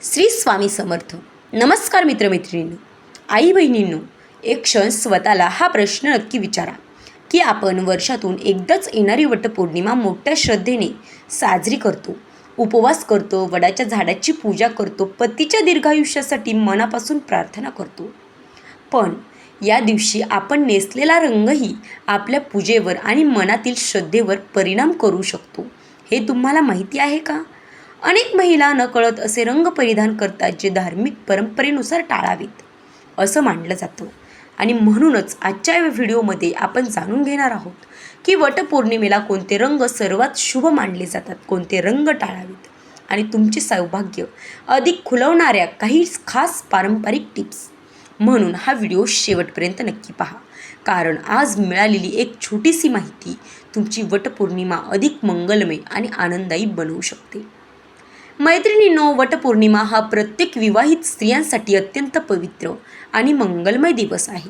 श्री स्वामी समर्थ. नमस्कार मित्रमैत्रिणींनो, आई बहिणींनो, एक क्षण स्वतःला हा प्रश्न नक्की विचारा की आपण वर्षातून एकदाच येणारी वटपौर्णिमा मोठ्या श्रद्धेने साजरी करतो, उपवास करतो, वडाच्या झाडाची पूजा करतो, पतीच्या दीर्घायुष्यासाठी मनापासून प्रार्थना करतो. पण या दिवशी आपण नेसलेला रंगही आपल्या पूजेवर आणि मनातील श्रद्धेवर परिणाम करू शकतो. हे तुम्हाला माहिती आहे का? अनेक महिला नकळत असे रंग परिधान करतात जे धार्मिक परंपरेनुसार टाळावेत असं मानलं जातं. आणि म्हणूनच आजच्या या व्हिडिओमध्ये आपण जाणून घेणार आहोत की वटपौर्णिमेला कोणते रंग सर्वात शुभ मानले जातात, कोणते रंग टाळावेत आणि तुमचे सौभाग्य अधिक खुलवणाऱ्या काही खास पारंपरिक टिप्स. म्हणून हा व्हिडिओ शेवटपर्यंत नक्की पहा, कारण आज मिळालेली एक छोटीशी माहिती तुमची वटपौर्णिमा अधिक मंगलमय आणि आनंददायी बनवू शकते. मैत्रिणींनो, वटपौर्णिमा हा प्रत्येक विवाहित स्त्रियांसाठी अत्यंत पवित्र आणि मंगलमय दिवस आहे.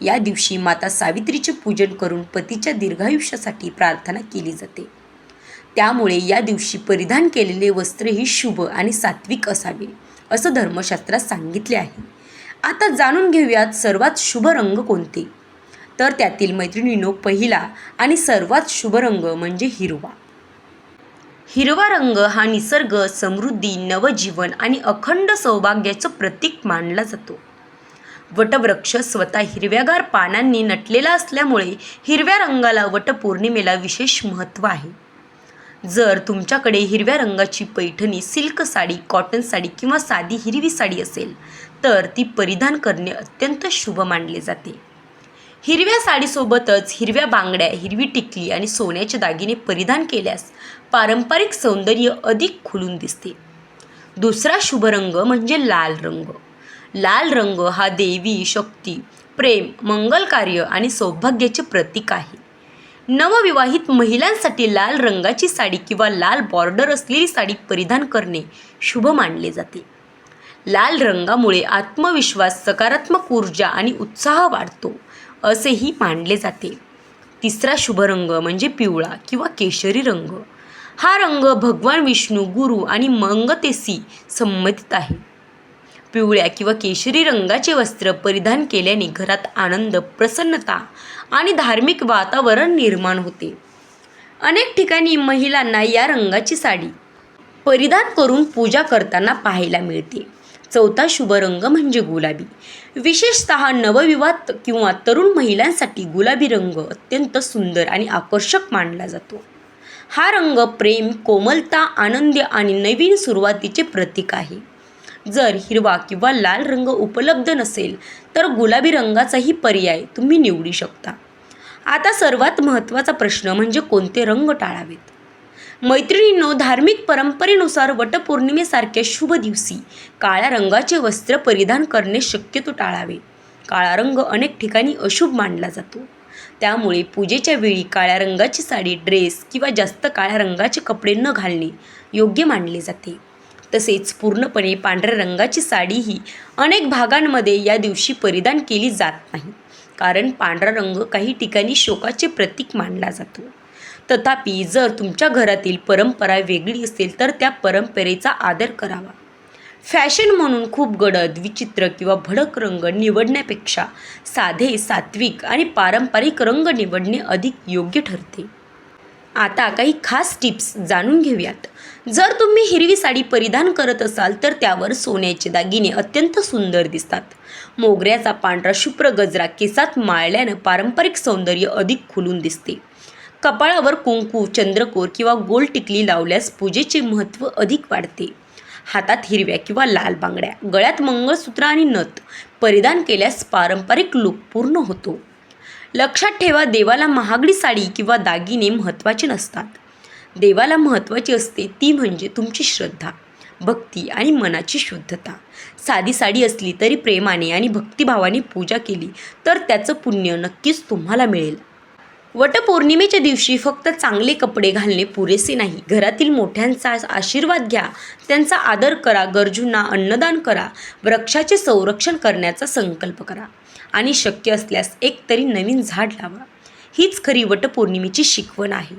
या दिवशी माता सावित्रीचे पूजन करून पतीच्या दीर्घायुष्यासाठी प्रार्थना केली जाते. त्यामुळे या दिवशी परिधान केलेले वस्त्रही शुभ आणि सात्विक असावे असं धर्मशास्त्रात सांगितले आहे. आता जाणून घेऊयात सर्वात शुभ रंग कोणते. तर त्यातील मैत्रिणींनो, पहिला आणि सर्वात शुभ रंग म्हणजे हिरवा. हिरवा रंग हा निसर्ग, समृद्धी, नवजीवन आणि अखंड सौभाग्याचं प्रतीक मानला जातो. वटवृक्ष स्वतः हिरव्यागार पानांनी नटलेला असल्यामुळे हिरव्या रंगाला वटपौर्णिमेला विशेष महत्त्व आहे. जर तुमच्याकडे हिरव्या रंगाची पैठणी, सिल्क साडी, कॉटन साडी किंवा साधी हिरवी साडी असेल तर ती परिधान करणे अत्यंत शुभ मानले जाते. हिरव्या साडीसोबतच हिरव्या बांगड्या, हिरवी टिकली आणि सोन्याचे दागिने परिधान केल्यास पारंपरिक सौंदर्य अधिक खुलून दिसते. दुसरा शुभ रंग म्हणजे लाल रंग. लाल रंग हा देवी शक्ती, प्रेम, मंगल कार्य आणि सौभाग्याचे प्रतीक आहे. नवविवाहित महिलांसाठी लाल रंगाची साडी किंवा लाल बॉर्डर असलेली साडी परिधान करणे शुभ मानले जाते. लाल रंगामुळे आत्मविश्वास, सकारात्मक ऊर्जा आणि उत्साह वाढतो असेही मानले जाते. तिसरा शुभ रंग म्हणजे पिवळा किंवा केशरी रंग. हा रंग भगवान विष्णू, गुरु आणि मंगतेशी संबंधित आहे. पिवळ्या किंवा केशरी रंगाचे वस्त्र परिधान केल्याने घरात आनंद, प्रसन्नता आणि धार्मिक वातावरण निर्माण होते. अनेक ठिकाणी महिलांना या रंगाची साडी परिधान करून पूजा करताना पाहायला मिळते. चौथा शुभ रंग म्हणजे गुलाबी. विशेषतः नवविवाहित किंवा तरुण महिलांसाठी गुलाबी रंग अत्यंत सुंदर आणि आकर्षक मानला जातो. हा रंग प्रेम, कोमलता, आनंद आणि नवीन सुरुवातीचे प्रतीक आहे. जर हिरवा किंवा लाल रंग उपलब्ध नसेल तर गुलाबी रंगाचाही पर्याय तुम्ही निवडू शकता. आता सर्वात महत्त्वाचा प्रश्न म्हणजे कोणते रंग टाळावेत. मैत्रिणींनो, धार्मिक परंपरेनुसार वटपौर्णिमेसारख्या शुभ दिवशी काळ्या रंगाचे वस्त्र परिधान करणे शक्यतो टाळावे. काळा रंग अनेक ठिकाणी अशुभ मानला जातो. त्यामुळे पूजेच्या वेळी काळ्या रंगाची साडी, ड्रेस किंवा जास्त काळ्या रंगाचे कपडे न घालणे योग्य मानले जाते. तसेच पूर्णपणे पांढऱ्या रंगाची साडीही अनेक भागांमध्ये या दिवशी परिधान केली जात नाही, कारण पांढरा रंग काही ठिकाणी शोकाचे प्रतीक मानला जातो. तथापि जर तुमच्या घरातील परंपरा वेगळी असेल तर त्या परंपरेचा आदर करावा. फॅशन म्हणून खूप गडद, विचित्र किंवा भडक रंग निवडण्यापेक्षा साधे, सात्विक आणि पारंपरिक रंग निवडणे अधिक योग्य ठरते. आता काही खास टिप्स जाणून घेऊयात. जर तुम्ही हिरवी साडी परिधान करत असाल तर त्यावर सोन्याचे दागिने अत्यंत सुंदर दिसतात. मोगऱ्याचा पांढरा शुभ्र गजरा केसात माळल्यानं पारंपरिक सौंदर्य अधिक खुलून दिसते. कपाळावर कुंकू, चंद्रकोर किंवा गोल टिकली लावल्यास पूजेचे महत्त्व अधिक वाढते. हातात हिरव्या किंवा लाल बांगड्या, गळ्यात मंगळसूत्र आणि नथ परिधान केल्यास पारंपरिक लूक पूर्ण होतो. लक्षात ठेवा, देवाला महागडी साडी किंवा दागिने महत्त्वाचे नसतात. देवाला महत्त्वाची असते ती म्हणजे तुमची श्रद्धा, भक्ती आणि मनाची शुद्धता. साधी साडी असली तरी प्रेमाने आणि भक्तिभावाने पूजा केली तर त्याचं पुण्य नक्कीच तुम्हाला मिळेल. वटपौर्णिमेच्या दिवशी फक्त चांगले कपडे घालणे पुरेसे नाही. घरातील मोठ्यांचा आशीर्वाद घ्या, त्यांचा आदर करा, गरजूंना अन्नदान करा, वृक्षाचे संरक्षण करण्याचा संकल्प करा आणि शक्य असल्यास एक तरी नवीन झाड लावा. हीच खरी वटपौर्णिमेची शिकवण आहे.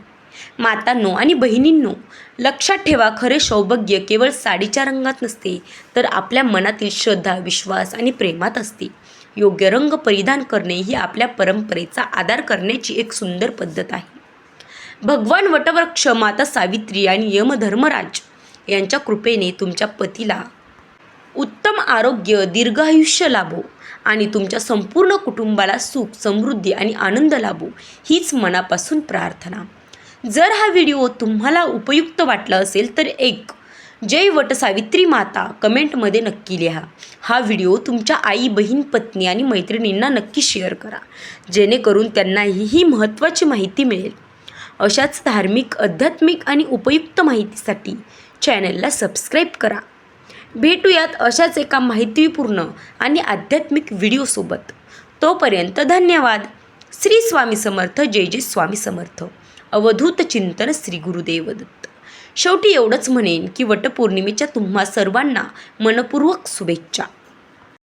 मातांनो आणि बहिणींनो, लक्षात ठेवा, खरे सौभाग्य केवळ साडीच्या रंगात नसते, तर आपल्या मनातील श्रद्धा, विश्वास आणि प्रेमात असते. योग्य रंग परिधान करणे ही आपल्या परंपरेचा आदर करण्याची एक सुंदर पद्धत आहे. भगवान वटवृक्ष, माता सावित्री आणि यमधर्मराज यांच्या कृपेने तुमच्या पतीला उत्तम आरोग्य, दीर्घायुष्य लाभो आणि तुमच्या संपूर्ण कुटुंबाला सुख, समृद्धी आणि आनंद लाभो, हीच मनापासून प्रार्थना. जर हा व्हिडिओ तुम्हाला उपयुक्त वाटला असेल तर एक जय वट सावित्री माता कमेंटमध्ये नक्की लिहा. हा व्हिडिओ तुमच्या आई, बहीण, पत्नी आणि मैत्रिणींना नक्की शेअर करा, जेणेकरून त्यांनाही ही महत्त्वाची माहिती मिळेल. अशाच धार्मिक, आध्यात्मिक आणि उपयुक्त माहितीसाठी चॅनलला सबस्क्राईब करा. भेटूयात अशाच एका माहितीपूर्ण आणि आध्यात्मिक व्हिडिओसोबत. तोपर्यंत धन्यवाद. श्री स्वामी समर्थ. जय जय स्वामी समर्थ. अवधूत चिंतन श्री गुरुदेव दत्त. शेवटी एवढंच म्हणेन की वटपौर्णिमेच्या तुम्हा सर्वांना मनपूर्वक शुभेच्छा.